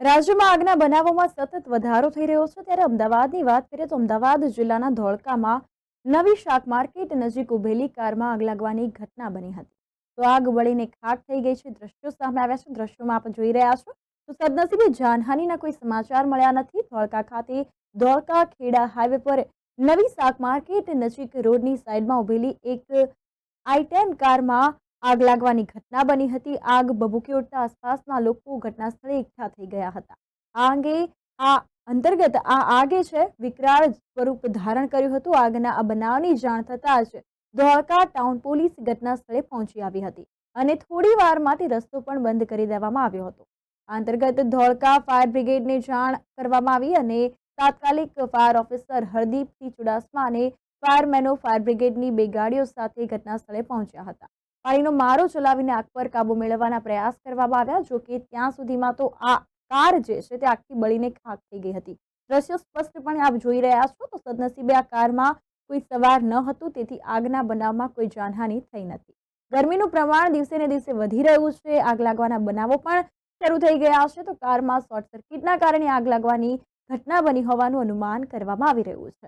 રાજ્યમાં આગના બનાવોમાં સતત વધારો થઈ રહ્યો છે ત્યારે અમદાવાદની વાત કરીએ તો અમદાવાદ જિલ્લાના ધોળકામાં નવી શાક માર્કેટ નજીક ઉભેલી કારમાં આગ લાગવાની ઘટના બની હતી. તો આગ બળીને ખાખ થઈ ગઈ છે. દ્રશ્યો સામે આવ્યા છે. દ્રશ્યોમાં આપ જોઈ રહ્યા છો તો સદનસીબે જાનહાનિના કોઈ સમાચાર મળ્યા નથી. ધોળકા ખાતે ધોળકા ખેડા હાઈવે પર નવી શાક માર્કેટ નજીક રોડની સાઈડમાં ઉભેલી એક I10 કારમાં આગ લાગવાની ઘટના બની હતી. આગ ભભૂકી ઉઠતા આસપાસના લોકો ઘટના સ્થળે એકઠા થઈ ગયા હતા. આ અંગે આ આગે વિકરાળ સ્વરૂપ ધારણ કર્યું હતું. આગના આ બનાવની જાણ થતાં જ ધોળકા ટાઉન પોલીસ ઘટના સ્થળે પહોંચી આવી હતી અને થોડી વાર માટે રસ્તો પણ બંધ કરી દેવામાં આવ્યો હતો. આ અંતર્ગત ધોળકા ફાયર બ્રિગેડને જાણ કરવામાં આવી અને તાત્કાલિક ફાયર ઓફિસર હરદીપસિંહ ચુડાસમા અને ફાયરમેનો ફાયર બ્રિગેડની 2 ગાડીઓ સાથે ઘટના સ્થળે પહોંચ્યા હતા. પાણીનો મારો ચલાવીને આગ પર કાબુ મેળવવાના પ્રયાસ કરવામાં આવ્યા. જો કે ત્યાં સુધીમાં તો આ કાર તે આખી બળીને ખાખ થઈ ગઈ હતી. દ્રશ્યો સ્પષ્ટપણે આપ જોઈ રહ્યા છો તો સદનસીબે આ કારમાં કોઈ સવાર ન હતું, તેથી આગના બનાવમાં કોઈ જાનહાનિ થઈ નથી. ગરમીનું પ્રમાણ દિવસે ને દિવસે વધી રહ્યું છે. આગ લાગવાના બનાવો પણ શરૂ થઈ ગયા છે. તો કારમાં શોર્ટ સર્કિટના કારણે આગ લાગવાની ઘટના બની હોવાનું અનુમાન કરવામાં આવી રહ્યું છે.